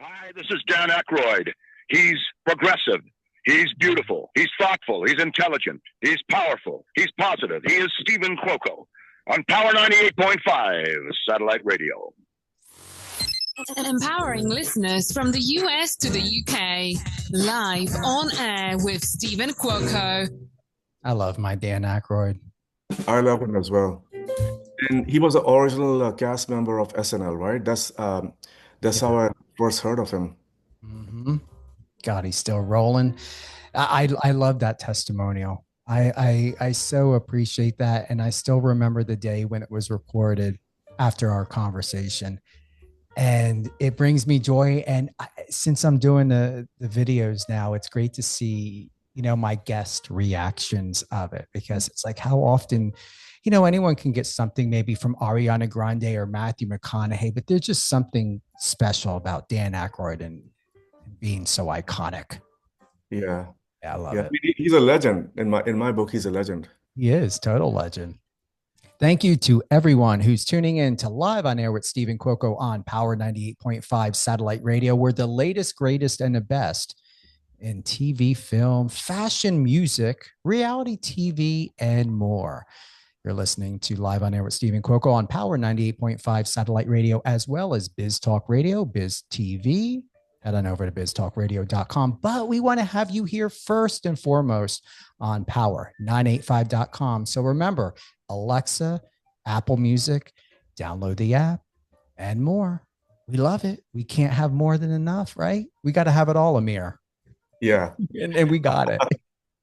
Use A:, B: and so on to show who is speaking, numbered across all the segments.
A: Hi, this is Dan Aykroyd. He's progressive. He's beautiful. He's thoughtful. He's intelligent. He's powerful. He's positive. He is Stephen Cuoco on Power 98.5 Satellite Radio.
B: Empowering listeners from the US to the UK. Live on air with Stephen Cuoco.
C: I love my Dan Aykroyd.
D: I love him as well. And he was the original cast member of SNL, right? That's how I first heard of him.
C: Mm-hmm. God, he's still rolling. I love that testimonial. I so appreciate that. And I still remember the day when it was recorded after our conversation. And it brings me joy. And since I'm doing the videos now, it's great to see, my guest reactions of it, because it's like how often, anyone can get something maybe from Ariana Grande or Matthew McConaughey, but there's just something special about Dan Aykroyd and being so iconic.
D: Yeah.
C: I love it.
D: He's a legend. In my book, he's a legend.
C: He is total legend. Thank you to everyone who's tuning in to Live on Air with Stephen Cuoco on Power 98.5 Satellite Radio, where the latest, greatest, and the best in TV, film, fashion, music, reality TV, and more. You're listening to Live on Air with Stephen Cuoco on Power 98.5 Satellite Radio, as well as Biz Talk Radio, Biz TV. Head on over to biztalkradio.com. But we want to have you here first and foremost on power985.com. So remember, Alexa, Apple Music, download the app, and more. We love it. We can't have more than enough, right? We got to have it all, Amir.
D: Yeah.
C: And we got it.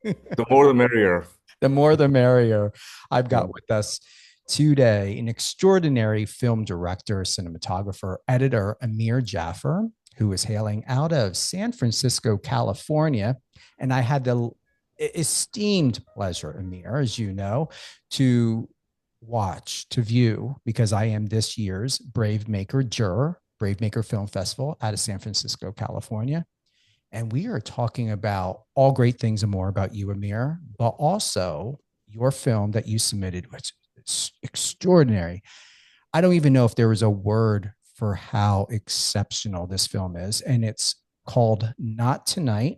D: The more the merrier.
C: The more the merrier. I've got with us today an extraordinary film director, cinematographer, editor, Amir Jaffer, who is hailing out of San Francisco, California. And I had the esteemed pleasure, Amir, as you know, to view, because I am this year's Brave Maker juror, Brave Maker Film Festival out of San Francisco, California. And we are talking about all great things and more about you, Amir, but also your film that you submitted, which is extraordinary. I don't even know if there was a word for how exceptional this film is. And it's called Not Tonight.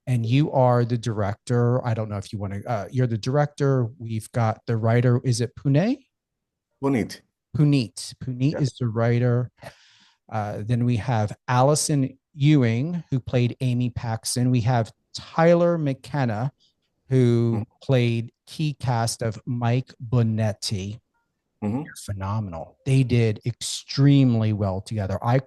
C: And you are the director. I don't know if you want to, you're the director. We've got the writer. Is it Puneet?
D: Puneet
C: Yeah. Is the writer. Then we have Allison Ewing, who played Amy Paxton. We have Tyler McKenna, who played key cast of Mike Bonetti.
D: Mm-hmm.
C: They're phenomenal. They did extremely well together. I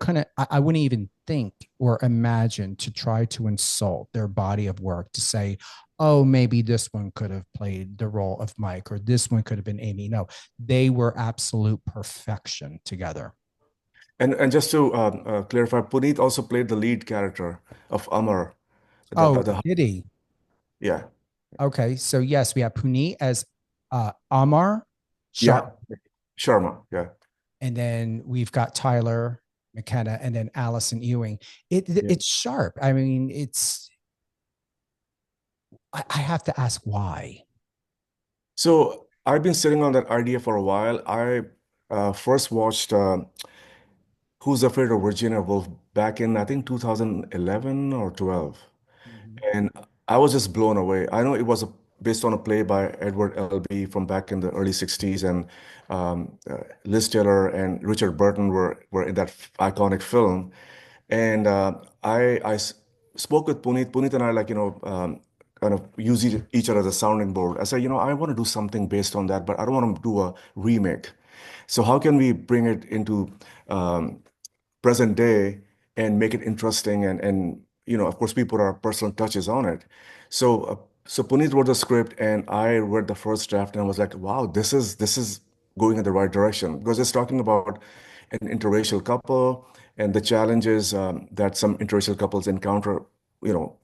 C: wouldn't even think or imagine to try to insult their body of work to say, oh, maybe this one could have played the role of Mike or this one could have been Amy. No, they were absolute perfection together.
D: And just to clarify, Puneet also played the lead character of Amar.
C: Did he?
D: Yeah.
C: Okay, so yes, we have Puneet as Amar Sharma.
D: Yeah. Sharma, yeah.
C: And then we've got Tyler McKenna and then Allison Ewing. It's sharp. I mean, I have to ask why.
D: So I've been sitting on that idea for a while. I first watched Who's Afraid of Virginia Woolf back in, I think, 2011 or 12. And I was just blown away. I know it was based on a play by Edward Albee from back in the early 60s, and Liz Taylor and Richard Burton were in that iconic film. And I spoke with Puneet. Puneet and I, kind of use each other as a sounding board. I said, I want to do something based on that, but I don't want to do a remake. So how can we bring it into present day and make it interesting and of course, we put our personal touches on it. So Puneet wrote the script and I read the first draft and I was like, wow, this is going in the right direction, because it's talking about an interracial couple and the challenges that some interracial couples encounter,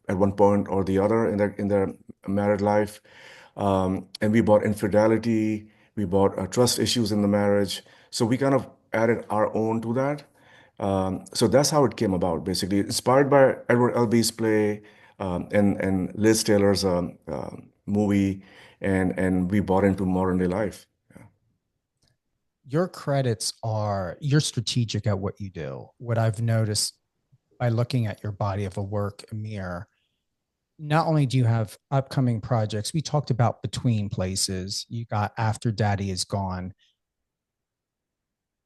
D: at one point or the other in their married life. And we brought infidelity, we brought trust issues in the marriage. So we kind of added our own to that. So that's how it came about, basically, inspired by Edward Albee's play and Liz Taylor's movie, and we bought into modern day life. Yeah.
C: Your credits are, you're strategic at what you do. What I've noticed by looking at your body of a work, Amir, not only do you have upcoming projects, we talked about Between Places, you got After Daddy Is Gone.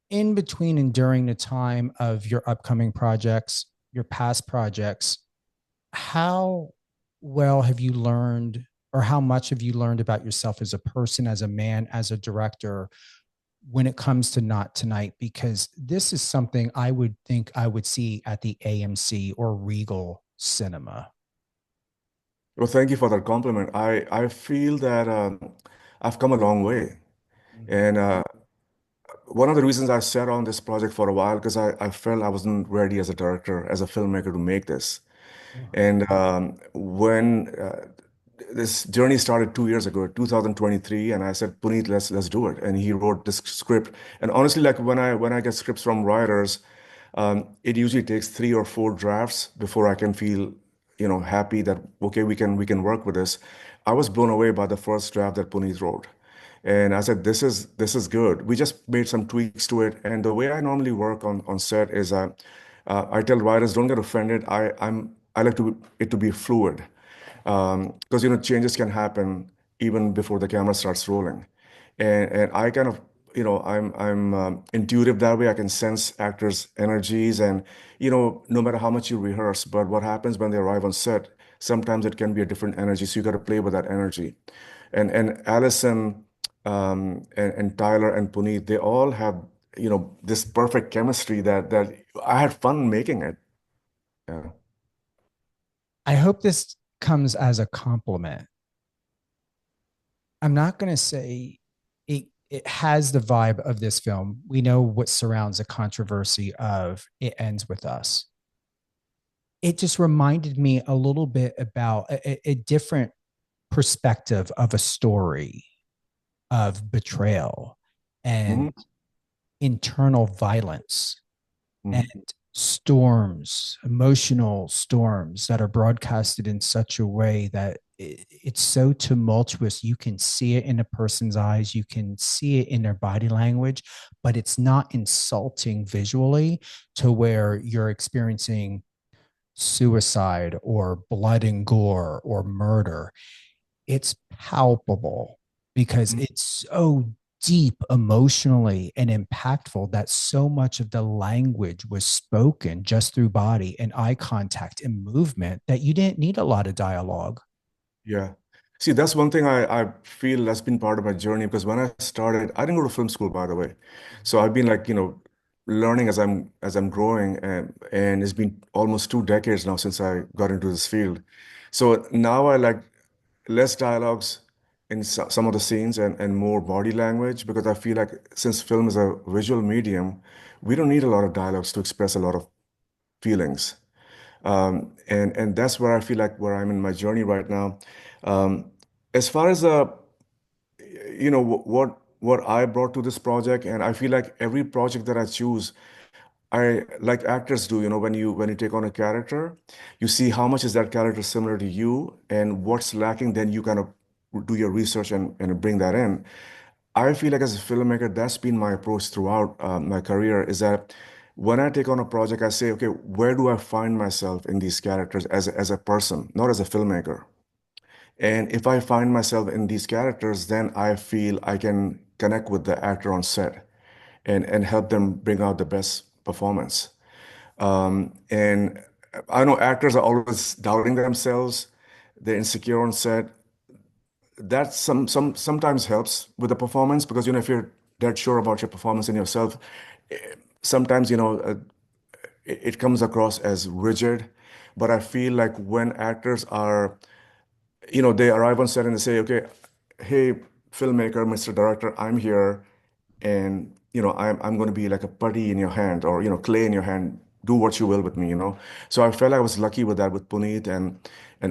C: In between and during the time of your upcoming projects, your past projects, how well have you learned, or how much have you learned about yourself as a person, as a man, as a director, when it comes to Not Tonight? Because this is something I would think I would see at the AMC or Regal Cinema.
D: Well, thank you for that compliment. I feel that I've come a long way.
C: Mhm.
D: And one of the reasons I sat on this project for a while, because I felt I wasn't ready as a director, as a filmmaker to make this. And when this journey started 2 years ago, 2023, and I said, Puneet, let's do it. And he wrote this script. And honestly, like when I get scripts from writers, it usually takes 3 or 4 drafts before I can feel, happy that okay, we can work with this. I was blown away by the first draft that Puneet wrote. And I said, this is good. We just made some tweaks to it. And the way I normally work on set is I tell writers, don't get offended. I like it to be fluid. Because changes can happen even before the camera starts rolling. And I kind of, I'm intuitive that way. I can sense actors' energies, and no matter how much you rehearse, but what happens when they arrive on set, sometimes it can be a different energy. So you got to play with that energy. And Allison, and Tyler and Puneet, they all have this perfect chemistry that I had fun making it. Yeah.
C: I hope this comes as a compliment. I'm not going to say it has the vibe of this film. We know what surrounds the controversy of It Ends With Us. It just reminded me a little bit about a different perspective of a story of betrayal and
D: Mhm.
C: internal violence and
D: Mhm.
C: storms, emotional storms that are broadcasted in such a way that it's so tumultuous. You can see it in a person's eyes, you can see it in their body language, but it's not insulting visually to where you're experiencing suicide or blood and gore or murder. It's palpable because
D: Mhm.
C: it's so deep emotionally and impactful that so much of the language was spoken just through body and eye contact and movement that you didn't need a lot of dialogue.
D: Yeah. See, that's one thing I feel that's been part of my journey, because when I started, I didn't go to film school, by the way. So I've been like, learning as I'm growing, and it's been almost 2 decades now since I got into this field. So now I like less dialogues in some of the scenes, and more body language, because I feel like since film is a visual medium, we don't need a lot of dialogues to express a lot of feelings. And that's where I feel like where I'm in my journey right now. Um, as far as what I brought to this project, and I feel like every project that I choose, I like actors do, when you take on a character, you see how much is that character similar to you and what's lacking, then you kind of do your research and bring that in. I feel like as a filmmaker, that's been my approach throughout my career, is that when I take on a project, I say, okay, where do I find myself in these characters as a person, not as a filmmaker? And if I find myself in these characters, then I feel I can connect with the actor on set and help them bring out the best performance. And I know actors are always doubting themselves, they're insecure on set. That sometimes helps with the performance, because if you're that sure about your performance and yourself, eh, sometimes it comes across as rigid. But I feel like when actors are, they arrive on set and they say, okay, hey, filmmaker, Mr. Director, I'm here, and I'm going to be like a putty in your hand, or clay in your hand. Do what you will with me. So I felt I was lucky with that, with Puneet and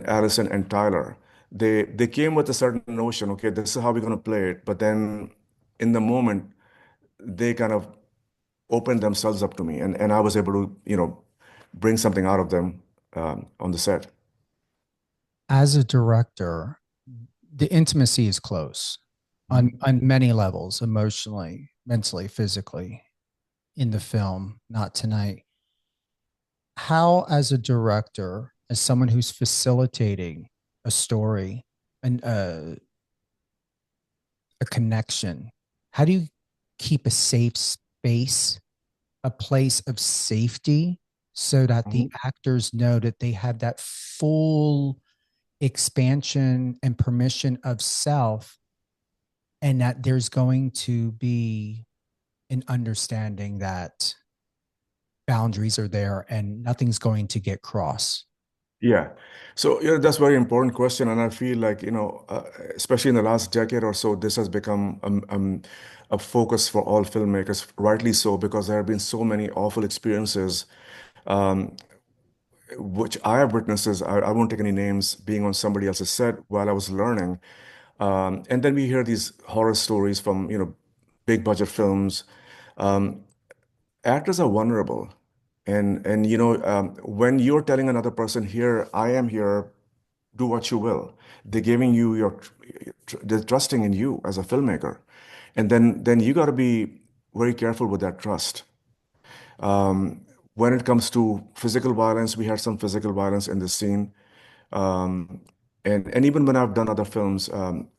D: Allison and Tyler. They came with a certain notion. Okay, this is how we're going to play it. But then in the moment, they kind of opened themselves up to me, and I was able to bring something out of them on the set.
C: As a director, the intimacy is close
D: Mhm.
C: on many levels, emotionally, mentally, physically, in the film Not Tonight. how, as a director, as someone who's facilitating a story and a connection, how do you keep a safe space, a place of safety, so that the
D: Mhm.
C: actors know that they have that full expansion and permission of self, and that there's going to be an understanding that boundaries are there and nothing's going to get crossed?
D: Yeah. So, that's a very important question. And I feel like, especially in the last decade or so, this has become a focus for all filmmakers, rightly so, because there have been so many awful experiences, um, which I have witnessed. I won't take any names, being on somebody else's set while I was learning. And then we hear these horror stories from, big budget films. Um, Actors are vulnerable. And when you're telling another person, here, I am here, do what you will. They're giving you they're trusting in you as a filmmaker. And then you got to be very careful with that trust. When it comes to physical violence, we had some physical violence in the scene. Um, and even when I've done other films,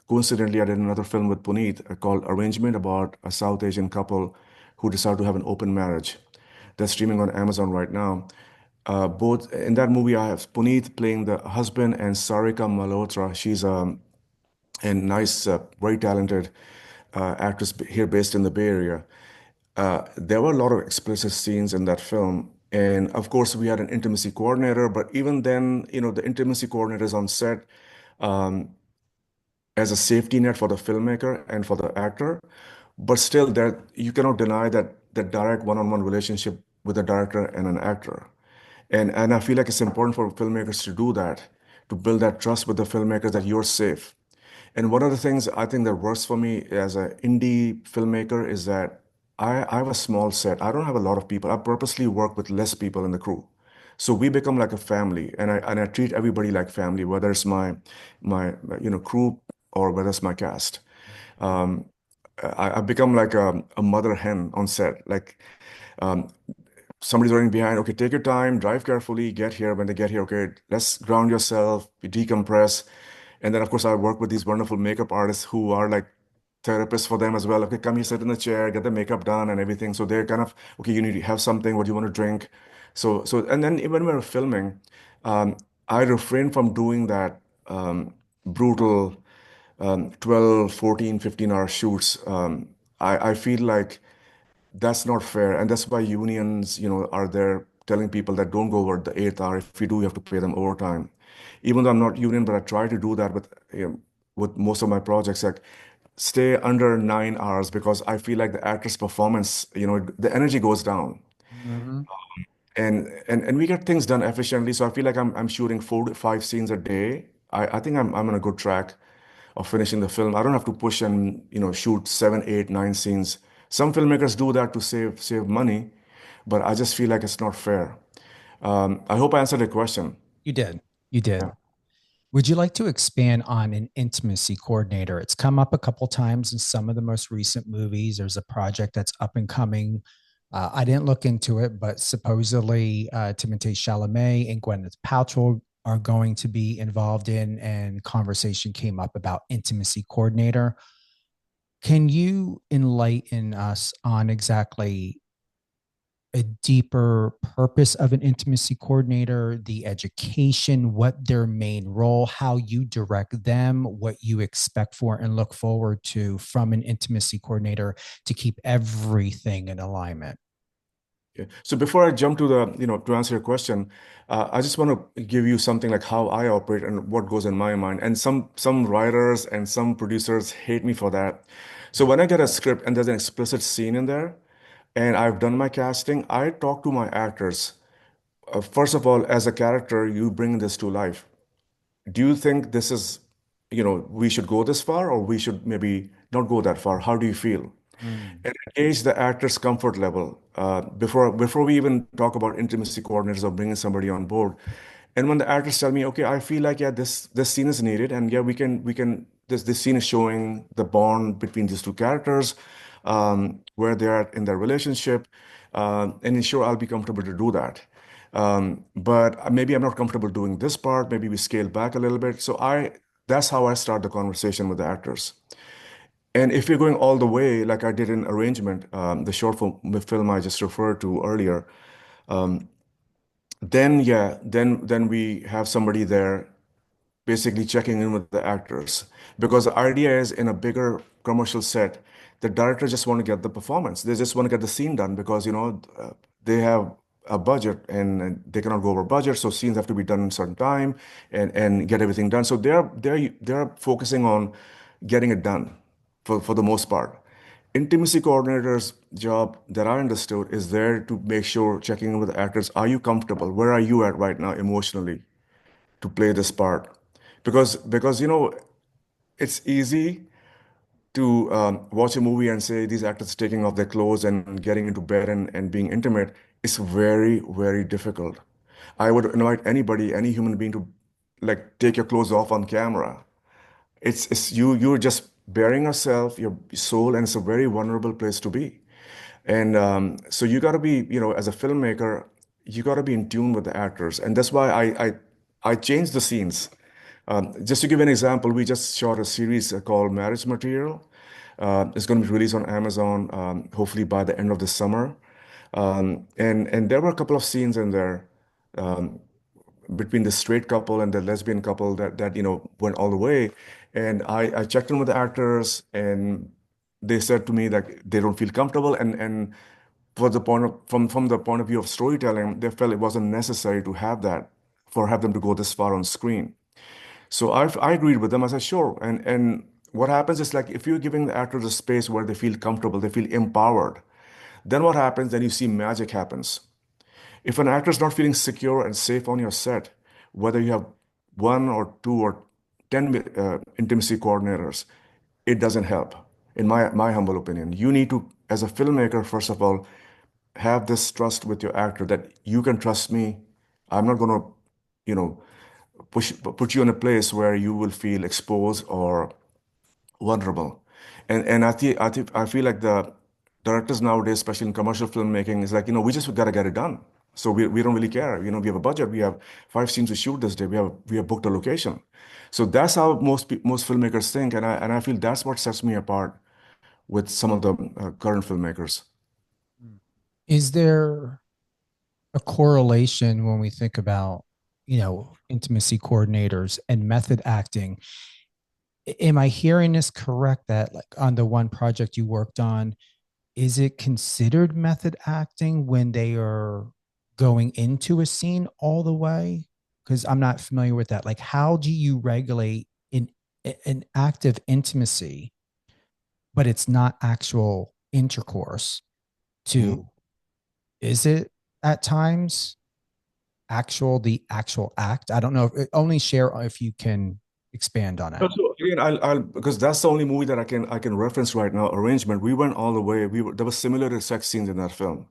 D: coincidentally, I did another film with Puneet called Arrangement, about a South Asian couple who decided to have an open marriage. That's streaming on Amazon right now. Both in that movie, I have Puneet playing the husband and Sarika Malhotra. She's a nice, very talented actress here based in the Bay Area. There were a lot of explicit scenes in that film. And of course, we had an intimacy coordinator, but even then, the intimacy coordinator is on set um, as a safety net for the filmmaker and for the actor. But still, that you cannot deny that direct one-on-one relationship with a director and an actor. And I feel like it's important for filmmakers to do that, to build that trust with the filmmakers that you're safe. And one of the things I think that works for me as an indie filmmaker is that I have a small set. I don't have a lot of people. I purposely work with less people in the crew. So we become like a family, and I treat everybody like family, whether it's my crew or whether it's my cast. Um, I become like a mother hen on set. Like, um, somebody's running behind. Okay, take your time, drive carefully, get here. When they get here, okay, let's ground yourself, decompress. And then, of course, I work with these wonderful makeup artists who are like therapists for them as well. Okay, come here, sit in the chair, get the makeup done and everything. So they're kind of, okay, you need to have something. What do you want to drink? And then even when we're filming, um, I refrain from doing that brutal 12, 14, 15-hour shoots. I feel like that's not fair. And that's why unions, are there telling people that don't go over the eighth hour. If you do, you have to pay them overtime. Even though I'm not union, but I try to do that with most of my projects, like stay under 9 hours, because I feel like the actor's performance, the energy goes down.
C: Mhm.
D: And we get things done efficiently. So I feel like I'm shooting 4 to 5 scenes a day. I think I'm on a good track of finishing the film. I don't have to push and shoot 7, 8, 9 scenes. Some filmmakers do that to save money, but I just feel like it's not fair. I hope I answered the question.
C: You did. You
D: Yeah.
C: did. Would you like to expand on an intimacy coordinator? It's come up a couple times in some of the most recent movies. There's a project that's up and coming. I didn't look into it, but supposedly Timothée Chalamet and Gwyneth Paltrow are going to be involved in, and conversation came up about intimacy coordinator. Can you enlighten us on exactly a deeper purpose of an intimacy coordinator, the education, what their main role, how you direct them, what you expect for and look forward to from an intimacy coordinator to keep everything in alignment?
D: Yeah. So before I jump to to answer your question, I just want to give you something like how I operate and what goes in my mind. And some writers and some producers hate me for that. So when I get a script and there's an explicit scene in there, and I've done my casting, I talk to my actors. First of all, as a character, you bring this to life. Do you think this is, we should go this far, or we should maybe not go that far? How do you feel?
C: Mm.
D: And gauge the actor's comfort level before we even talk about intimacy coordinators or bringing somebody on board. And when the actors tell me, okay, I feel like, yeah, this scene is needed, and yeah, we can this scene is showing the bond between these two characters, where they are in their relationship, and ensure I'll be comfortable to do that. But maybe I'm not comfortable doing this part. Maybe we scale back a little bit. So that's how I start the conversation with the actors. And if you're going all the way, like I did in Arrangement, the short film I just referred to earlier, then yeah, then we have somebody there basically checking in with the actors. Because the idea is in a bigger commercial set, the director just want to get the performance. They just want to get the scene done because, they have a budget and they cannot go over budget. So scenes have to be done in a certain time and get everything done. So they're focusing on getting it done for the most part. Intimacy coordinator's job that I understood is there to make sure checking in with the actors. Are you comfortable? Where are you at right now emotionally to play this part? Because it's easy to watch a movie and say these actors taking off their clothes and getting into bed and being intimate is very, very difficult. I would invite anybody, any human being to like take your clothes off on camera. It's you're just bearing yourself, your soul, and it's a very vulnerable place to be. And so you got to be, as a filmmaker, you got to be in tune with the actors, and that's why I changed the scenes. Just to give an example, we just shot a series called Marriage Material. It's going to be released on Amazon, hopefully by the end of the summer. And there were a couple of scenes in there between the straight couple and the lesbian couple that went all the way. And I checked in with the actors, and they said to me that they don't feel comfortable. And for the from the point of view of storytelling, they felt it wasn't necessary to have them to go this far on screen. So I agreed with them. I said, sure. And what happens is like if you're giving the actors a space where they feel comfortable, they feel empowered, then what happens? Then you see magic happens. If an actor is not feeling secure and safe on your set, whether you have one or two or 10 intimacy coordinators, it doesn't help, in my humble opinion. You need to, as a filmmaker, first of all, have this trust with your actor that you can trust me. I'm not going to, you know, put you in a place where you will feel exposed or vulnerable. And I feel like the directors nowadays, especially in commercial filmmaking, is like, we just gotta get it done. So we don't really care. We have a budget. We have 5 scenes to shoot this day. We have booked a location. So that's how most filmmakers think, and I feel that's what sets me apart with some of the current filmmakers.
C: Is there a correlation when we think about, intimacy coordinators and method acting? Am I hearing this correct that like on the one project you worked on, is it considered method acting when they are going into a scene all the way? Because I'm not familiar with that. Like, how do you regulate an active intimacy, but it's not actual intercourse to,
D: Mhm.
C: is it at times the actual act? I don't know. Only share if you can expand on it.
D: So again, I'll because that's the only movie that I can reference right now. Arrangement. We went all the way. There was similar sex scenes in that film.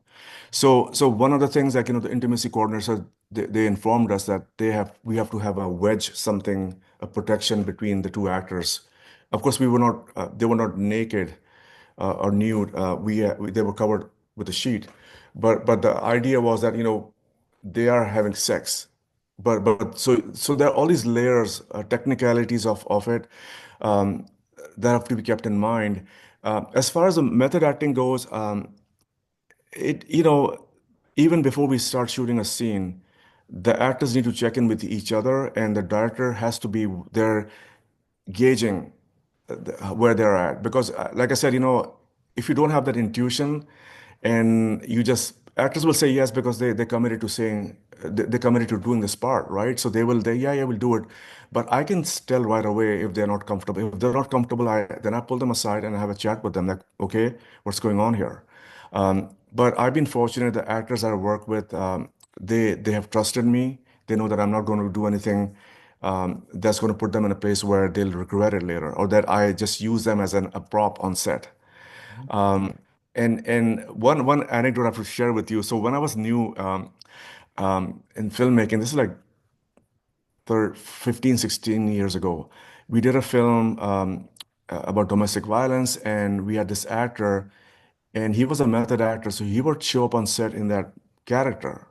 D: So one of the things like the intimacy coordinators they informed us that we have to have a wedge something a protection between the two actors. Of course, they were not naked or nude. They were covered with a sheet, but the idea was that they are having sex. But there are all these layers, technicalities of it um, that have to be kept in mind. As far as the method acting goes, it even before we start shooting a scene, the actors need to check in with each other, and the director has to be there gauging where they're at. Because, like I said, if you don't have that intuition, and you just actors will say yes because they committed to saying they committed to doing this part, right? So yeah, we'll do it. But I can tell right away if they're not comfortable. If they're not comfortable, then I pull them aside and I have a chat with them, like, okay, what's going on here? But I've been fortunate. The actors I work with, they have trusted me. They know that I'm not going to do anything that's going to put them in a place where they'll regret it later, or that I just use them as a prop on set. And one anecdote I have to share with you. So when I was new in filmmaking, this is like 15, 16 years ago, we did a film about domestic violence, and we had this actor, and he was a method actor, so he would show up on set in that character.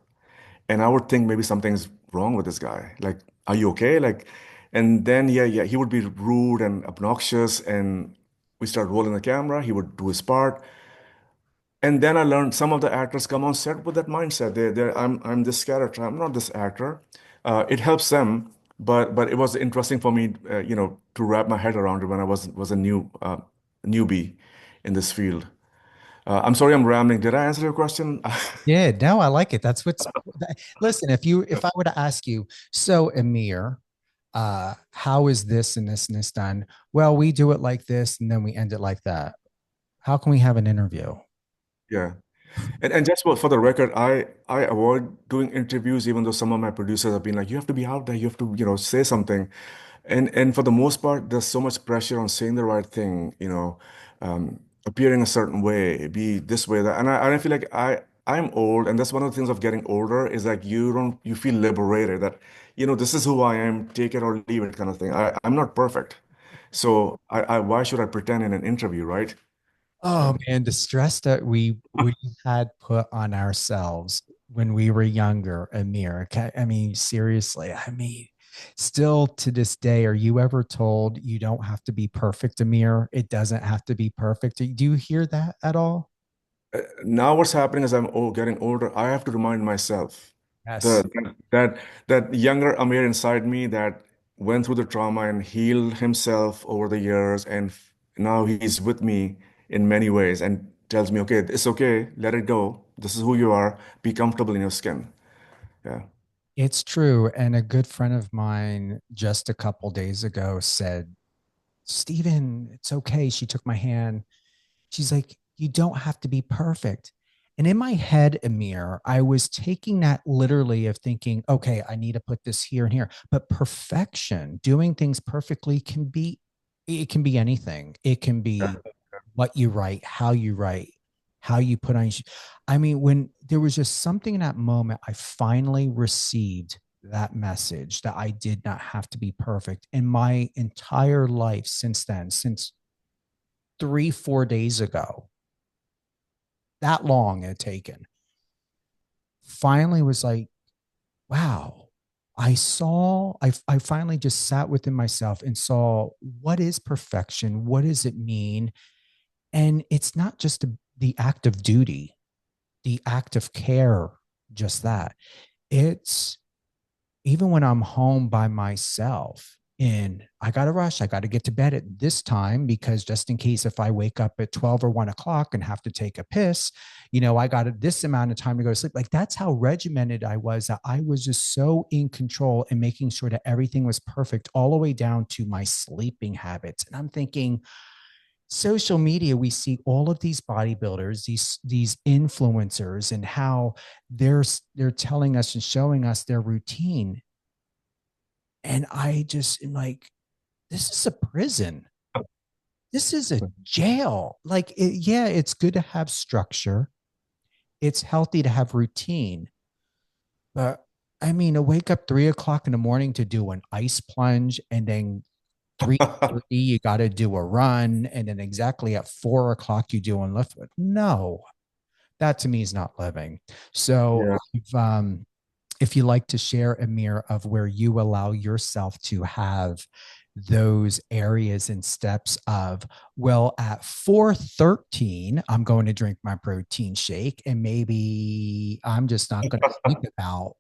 D: and I would think maybe something's wrong with this guy. Like, are you okay? Like, and then yeah, he would be rude and obnoxious, and we start rolling the camera. He would do his part, and then I learned some of the actors come on set with that mindset. I'm this character. I'm not this actor. It helps them, but it was interesting for me, to wrap my head around it when I was a newbie in this field. I'm sorry, I'm rambling. Did I answer your question?
C: Yeah, no, I like it. That's what's listen, if I were to ask you, so Amir, how is this and this and this done? Well, we do it like this and then we end it like that. How can we have an interview?
D: Yeah. And just for the record, I avoid doing interviews, even though some of my producers have been like, you have to be out there, you have to, say something. And for the most part, there's so much pressure on saying the right thing, appearing a certain way, be this way, that. And I feel like I'm old, and that's one of the things of getting older is like you feel liberated that, this is who I am, take it or leave it kind of thing. I'm not perfect. So why should I pretend in an interview, right?
C: Oh
D: Um,
C: man, the stress that we had put on ourselves when we were younger, Amir. I mean, seriously, I mean, still to this day, are you ever told you don't have to be perfect, Amir? It doesn't have to be perfect. Do you hear that at all?
D: Now what's happening is getting older. I have to remind myself
C: Yes.
D: the that younger Amir inside me that went through the trauma and healed himself over the years, and now he's with me in many ways and tells me, okay, it's okay, let it go. This is who you are. Be comfortable in your skin. Yeah.
C: It's true. And a good friend of mine just a couple days ago said, Steven, it's okay. She took my hand. She's like, you don't have to be perfect. And in my head, Amir, I was taking that literally of thinking, okay, I need to put this here and here. But perfection, doing things perfectly it can be anything. It can be what you write, how you put on. I mean, when there was just something in that moment, I finally received that message that I did not have to be perfect. In my entire life since then, since 3, 4 days ago, that long it had taken, finally was like, wow, I finally just sat within myself and saw what is perfection? What does it mean? And it's not just the act of duty, the act of care, just that. It's even when I'm home by myself and I got to rush, I got to get to bed at this time because just in case if I wake up at 12 or 1 o'clock and have to take a piss, I got this amount of time to go to sleep. Like that's how regimented I was, that I was just so in control and making sure that everything was perfect all the way down to my sleeping habits. And I'm thinking, social media, we see all of these bodybuilders, these influencers, and how they're telling us and showing us their routine. And I just am like, this is a prison. This is a jail. Like, yeah, it's good to have structure. It's healthy to have routine. But I mean, to wake up 3 o'clock in the morning to do an ice plunge and then 3:30, you got to do a run. And then exactly at 4 o'clock, you do a lift. No, that to me is not living. So
D: Yeah.
C: if you like to share, Amir, of where you allow yourself to have those areas and steps of, well, at 4:13 I'm going to drink my protein shake and maybe I'm just not going to think about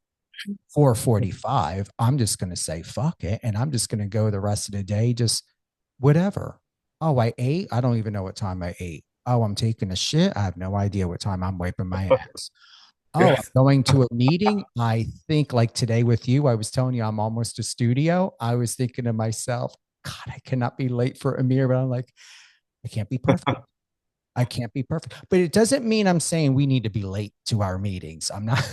C: 4:45. I'm just going to say fuck it and I'm just going to go the rest of the day just whatever. Oh, I ate. I don't even know what time I ate. Oh, I'm taking a shit. I have no idea what time I'm wiping my ass. Oh, I'm
D: Yes.
C: going to a meeting. I think like today with you, I was telling you I'm almost a studio. I was thinking to myself, God, I cannot be late for Amir, but I'm like, I can't be perfect. I can't be perfect. But it doesn't mean I'm saying we need to be late to our meetings. I'm not,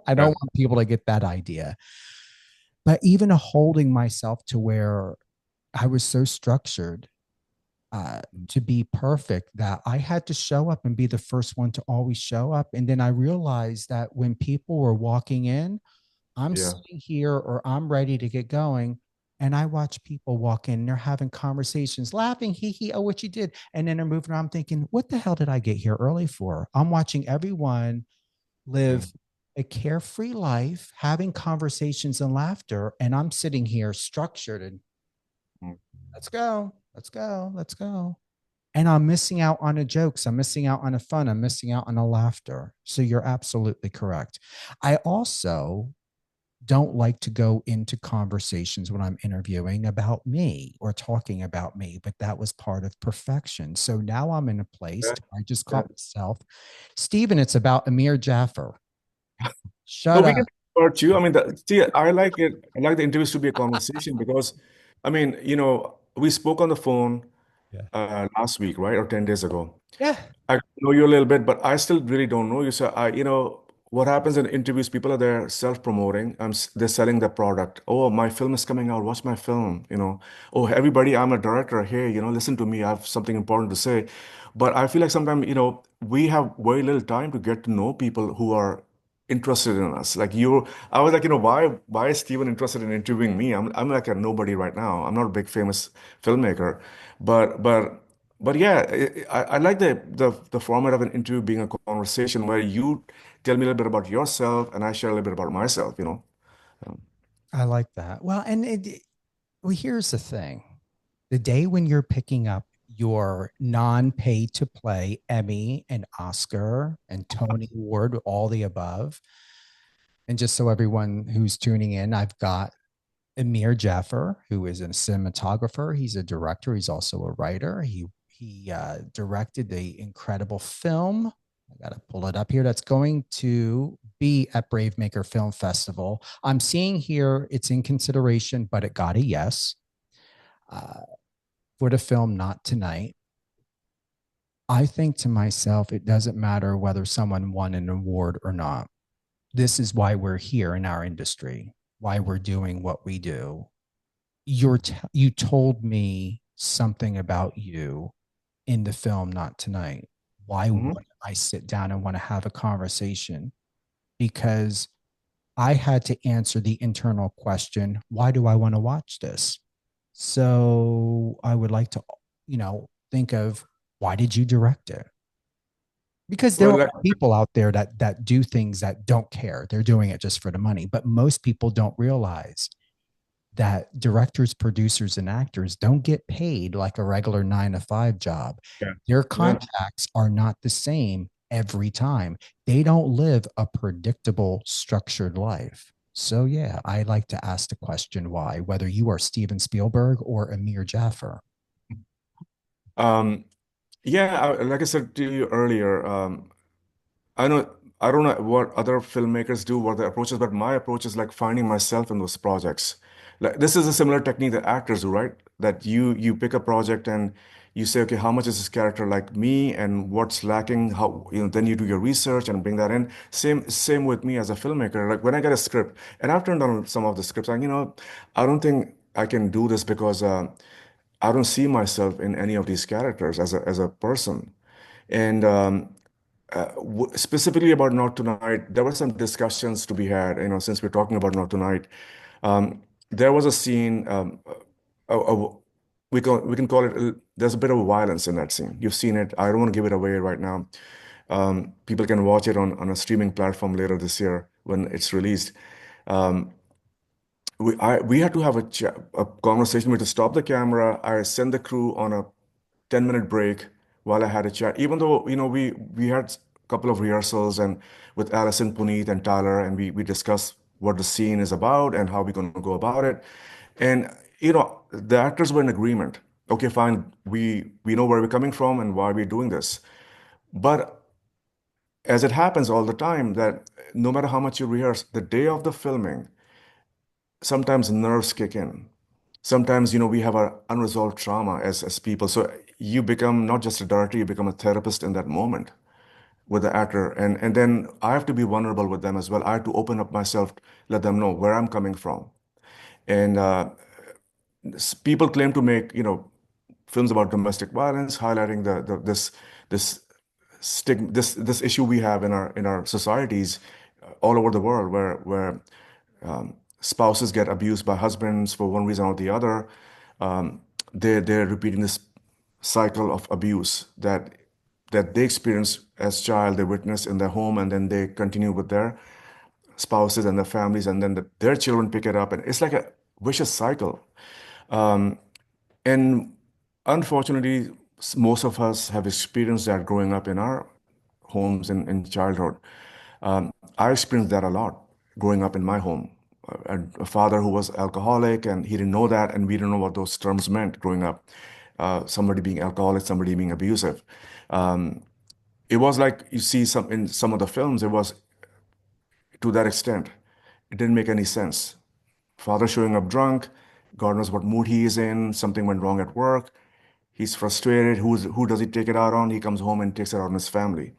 C: I don't
D: Yeah.
C: want people to get that idea. But even holding myself to where I was so structured to be perfect that I had to show up and be the first one to always show up. And then I realized that when people were walking in, I'm
D: Yeah.
C: sitting here or I'm ready to get going. And I watch people walk in, they're having conversations, laughing, hee hee, oh, what you did. And then they're moving around. I'm thinking, what the hell did I get here early for? I'm watching everyone
D: Yeah.
C: live a carefree life, having conversations and laughter. And I'm sitting here structured and
D: Mm.
C: let's go, let's go, let's go. And I'm missing out on the jokes. I'm missing out on the fun. I'm missing out on the laughter. So you're absolutely correct. I also don't like to go into conversations when I'm interviewing about me or talking about me, but that was part of perfection. So now I'm in a place
D: Yeah,
C: I just
D: yeah.
C: caught myself, Stephen, it's about Amir Jaffer.
D: No,
C: Shut
D: we can
C: up.
D: talk about you. I mean, see, I like it. I like the interviews to be a conversation because, I mean, we spoke on the phone
C: Yeah.
D: last week, right, or 10 days ago.
C: Yeah.
D: I know you a little bit, but I still really don't know you. So what happens in interviews, people are there self-promoting. They're selling their product. Oh, my film is coming out. Watch my film. Oh, everybody, I'm a director. Hey, listen to me. I have something important to say. But I feel like sometimes, we have very little time to get to know people who are interested in us. Like I was like, why is Steven interested in interviewing me? I'm like a nobody right now. I'm not a big famous filmmaker, but yeah, I like the format of an interview being a conversation where you tell me a little bit about yourself and I share a little bit about myself. Um,
C: I like that. Well, and well, here's the thing. The day when you're picking up your non-pay to play Emmy and Oscar and Tony Award, all the above. And just so everyone who's tuning in, I've got Amir Jaffer, who is a cinematographer. He's a director. He's also a writer. He directed the incredible film. I got to pull it up here. That's going to be at Brave Maker Film Festival. I'm seeing here it's in consideration, but it got a yes uh, for the film Not Tonight. I think to myself, it doesn't matter whether someone won an award or not. This is why we're here in our industry, why we're doing what we do. You told me something about you in the film Not Tonight. Why
D: mhm.
C: wouldn't I sit down and want to have a conversation? Because I had to answer the internal question, why do I want to watch this? So I would like to, think of, why did you direct it? Because there
D: Well,
C: are
D: like,
C: people out there that do things that don't care. They're doing it just for the money. But most people don't realize that directors, producers, and actors don't get paid like a regular 9 to 5 job.
D: yeah,
C: Their
D: yeah.
C: contracts are not the same every time. They don't live a predictable, structured life. So, yeah, I like to ask the question why, whether you are Steven Spielberg or Amir Jaffer.
D: Um, yeah, like I said to you earlier, I know I don't know what other filmmakers do, what their approach is, but my approach is like finding myself in those projects. Like this is a similar technique that actors do, right? That you pick a project and you say, okay, how much is this character like me and what's lacking? How, then you do your research and bring that in. Same with me as a filmmaker. Like when I get a script, and I've turned down some of the scripts, and I don't think I can do this because I don't see myself in any of these characters as a person. And specifically about Not Tonight, there were some discussions to be had, since we're talking about Not Tonight. There was a scene, we can call it, there's a bit of violence in that scene. You've seen it. I don't want to give it away right now. People can watch it on a streaming platform later this year when it's released. Um, we had to have a conversation. We had to stop the camera. I sent the crew on a 10-minute break while I had a chat. Even though, we had a couple of rehearsals and with Allison, Puneet, and Tyler, and we discussed what the scene is about and how we're going to go about it. And, the actors were in agreement. Okay, fine. We know where we're coming from and why we're doing this. But as it happens all the time, that no matter how much you rehearse, the day of the filming, sometimes nerves kick in. Sometimes, we have our unresolved trauma as people. So you become not just a director, you become a therapist in that moment with the actor. And then I have to be vulnerable with them as well. I have to open up myself, let them know where I'm coming from. And people claim to make, films about domestic violence, highlighting this this issue we have in our societies all over the world, where spouses get abused by husbands for one reason or the other. They're repeating this cycle of abuse that they experience as child, they witness in their home, and then they continue with their spouses and their families, and then their children pick it up, and it's like a vicious cycle. Um, and unfortunately, most of us have experienced that growing up in our homes in childhood. I experienced that a lot growing up in my home. A father who was alcoholic, and he didn't know that, and we didn't know what those terms meant growing up. Somebody being alcoholic, somebody being abusive. Um, it was like you see some in some of the films. It was to that extent. It didn't make any sense. Father showing up drunk, God knows what mood he is in. Something went wrong at work. He's frustrated. Who does he take it out on? He comes home and takes it out on his family.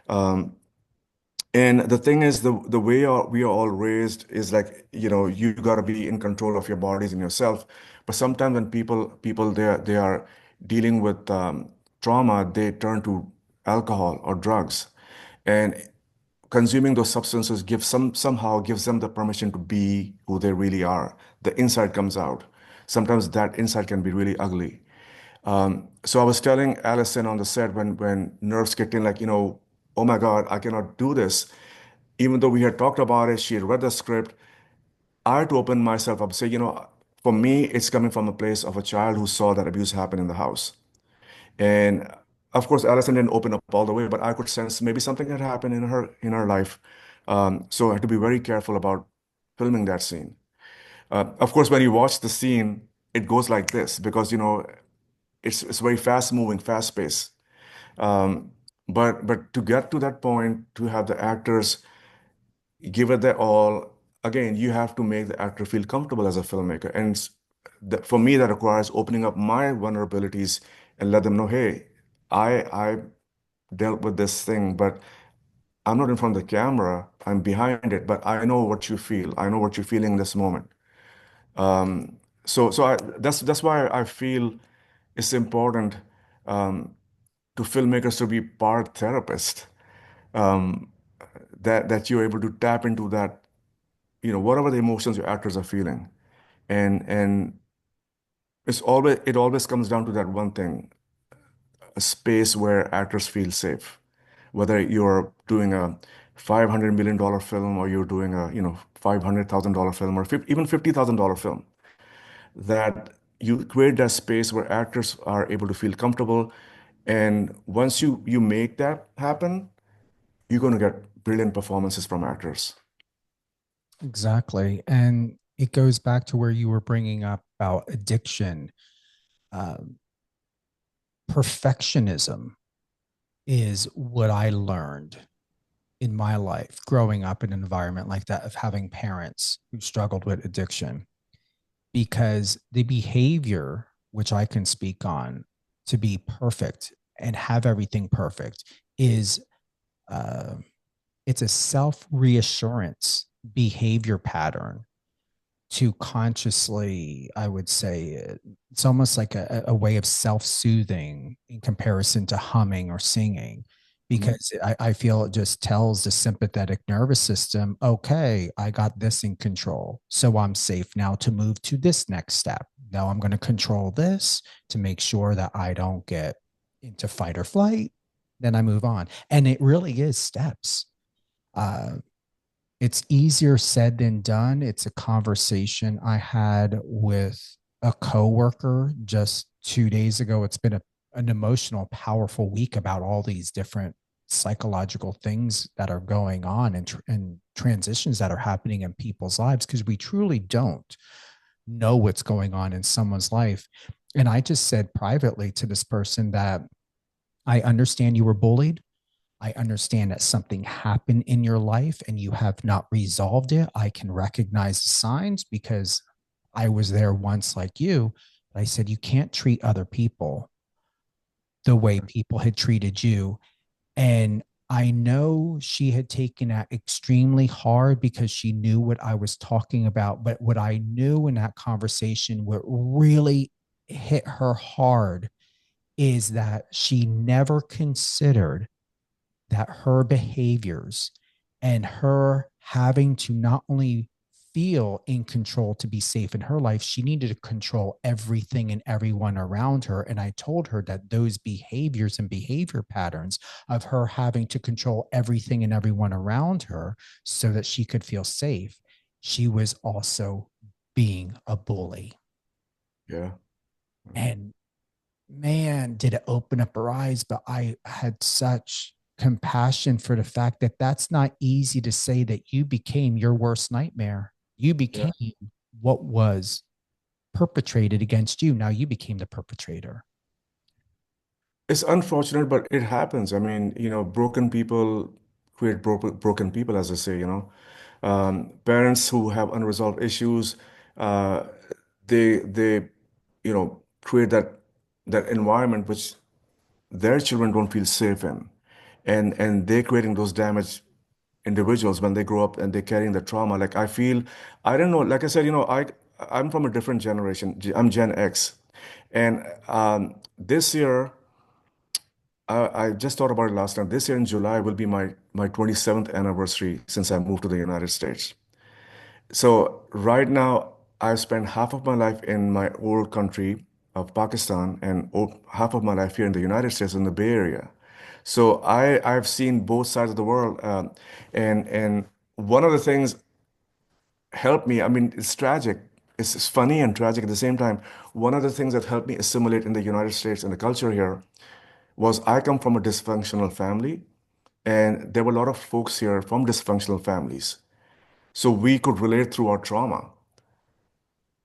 D: Um, And the thing is, the way we are all raised is like, you got to be in control of your bodies and yourself. But sometimes when people they are dealing with trauma, they turn to alcohol or drugs, and consuming those substances somehow gives them the permission to be who they really are. The inside comes out. Sometimes that inside can be really ugly. So I was telling Allison on the set when nerves kicked in, like, oh my God, I cannot do this. Even though we had talked about it, she had read the script. I had to open myself up, say, for me, it's coming from a place of a child who saw that abuse happen in the house. And of course, Allison didn't open up all the way, but I could sense maybe something had happened in her life. So I had to be very careful about filming that scene. Of course, when you watch the scene, it goes like this because it's very fast moving, fast paced. Um, but to get to that point, to have the actors give it their all, again, you have to make the actor feel comfortable as a filmmaker. And for me, that requires opening up my vulnerabilities and let them know, hey, I dealt with this thing, but I'm not in front of the camera. I'm behind it, but I know what you feel. I know what you're feeling in this moment. That's why I feel it's important um, to filmmakers to be part therapist. Um, that you're able to tap into that, whatever the emotions your actors are feeling, and it always comes down to that one thing: a space where actors feel safe. Whether you're doing a $500 million film or you're doing a $500,000 film or even $50,000 film, that you create that space where actors are able to feel comfortable. And once you make that happen, you're going to get brilliant performances from actors.
C: Exactly. And it goes back to where you were bringing up about addiction. Um, Perfectionism is what I learned in my life growing up in an environment like that, of having parents who struggled with addiction, because the behavior, which I can speak on, to be perfect and have everything perfect, is uh, it's a self reassurance behavior pattern to consciously, I would say, it's almost like a way of self-soothing in comparison to humming or singing, because I feel it just tells the sympathetic nervous system, okay, I got this in control, so I'm safe now to move to this next step. Now I'm going to control this to make sure that I don't get into fight or flight. Then I move on. And it really is steps. Uh, it's easier said than done. It's a conversation I had with a coworker just 2 days ago. It's been an emotional, powerful week about all these different psychological things that are going on, and transitions that are happening in people's lives, because we truly don't know what's going on in someone's life. And I just said privately to this person that I understand you were bullied. I understand that something happened in your life and you have not resolved it. I can recognize the signs because I was there once like you. But I said, you can't treat other people the way people had treated you. And I know she had taken that extremely hard because she knew what I was talking about. But what I knew in that conversation, what really hit her hard, is that she never considered that her behaviors and her having to not only feel in control to be safe in her life, she needed to control everything and everyone around her. And I told her that those behaviors and behavior patterns of her having to control everything and everyone around her so that she could feel safe, she was also being a bully.
D: Yeah.
C: And man, did it open up her eyes. But I had such compassion for the fact that that's not easy to say, that you became your worst nightmare. You became what was perpetrated against you. Now you became the perpetrator.
D: It's unfortunate, but it happens. I mean, broken people create broken people, as I say, parents who have unresolved issues, uh, they create that environment which their children don't feel safe in, and they're creating those damaged individuals when they grow up and they're carrying the trauma. Like I don't know, like I said, I'm from a different generation. I'm Gen X, and this year. I just thought about it last time. This year in July will be my 27th anniversary since I moved to the United States. So right now, I've spent half of my life in my old country of Pakistan and half of my life here in the United States in the Bay Area. So I've seen both sides of the world, and one of the things helped me. I mean, it's tragic. It's funny and tragic at the same time. One of the things that helped me assimilate in the United States and the culture here was I come from a dysfunctional family, and there were a lot of folks here from dysfunctional families. So we could relate through our trauma.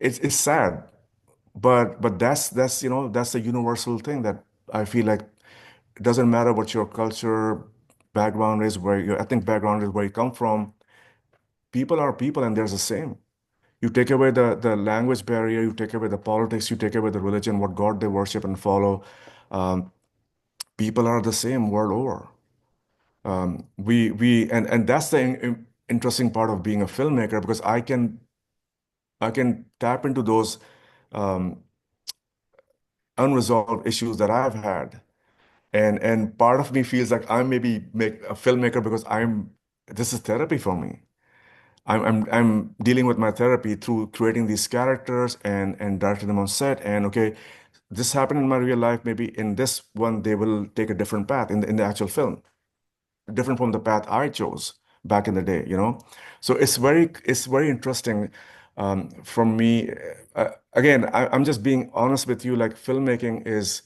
D: It's sad, but that's the universal thing that I feel like it doesn't matter what your culture background is, where your ethnic background is, where you come from. People are people, and they're the same. You take away the language barrier, you take away the politics, you take away the religion, what God they worship and follow. Um, People are the same world over. And that's the interesting part of being a filmmaker, because I can tap into those um, unresolved issues that I've had, and part of me feels like I maybe make a filmmaker because this is therapy for me. I'm dealing with my therapy through creating these characters and directing them on set. And okay, this happened in my real life. Maybe in this one they will take a different path in the actual film, different from the path I chose back in the day. So it's very interesting from me. Again, I'm just being honest with you. Like filmmaking is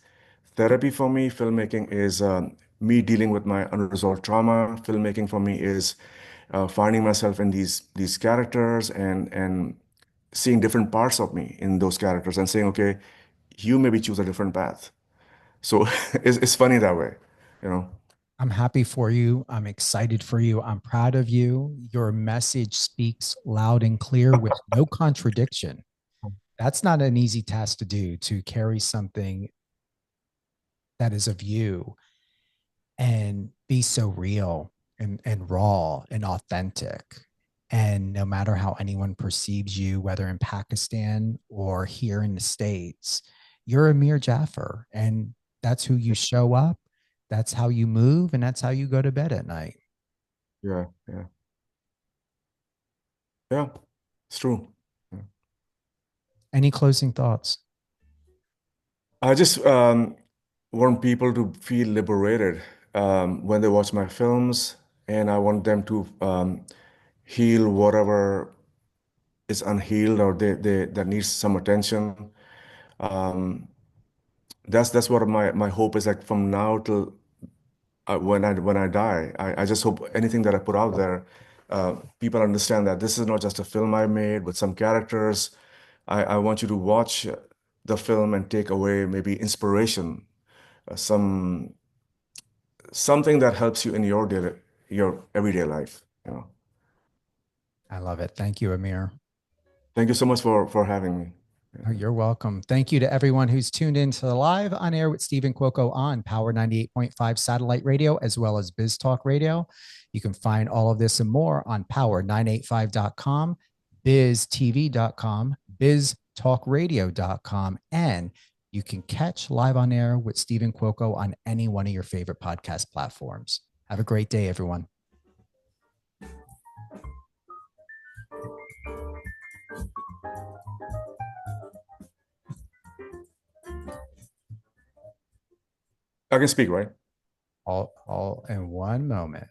D: therapy for me. Filmmaking is me dealing with my unresolved trauma. Filmmaking for me is finding myself in these characters and seeing different parts of me in those characters and saying, okay, you maybe choose a different path. So it's funny that way, you know.
C: I'm happy for you. I'm excited for you. I'm proud of you. Your message speaks loud and clear with no contradiction. That's not an easy task to do, to carry something that is of you and be so real and raw and authentic. And no matter how anyone perceives you, whether in Pakistan or here in the States, you're Amir Jaffer. And that's who you show up. That's how you move. And that's how you go to bed at night.
D: Yeah, yeah, yeah. It's true. Yeah.
C: Any closing thoughts?
D: I just want people to feel liberated when they watch my films, and I want them to heal whatever is unhealed or they that needs some attention. Um, that's what my hope is, like from now till when I die. I just hope anything that I put out there, people understand that this is not just a film I made with some characters. I want you to watch the film and take away maybe inspiration, something that helps you in your everyday life.
C: I love it. Thank you, Amir.
D: Thank you so much for having me.
C: Oh, you're welcome. Thank you to everyone who's tuned in to the Live on Air with Stephen Cuoco on Power 98.5 satellite radio, as well as Biz Talk Radio. You can find all of this and more on power985.com, biztv.com, biztalkradio.com, and you can catch Live on Air with Stephen Cuoco on any one of your favorite podcast platforms. Have a great day, everyone.
D: I can speak, right?
C: All in one moment.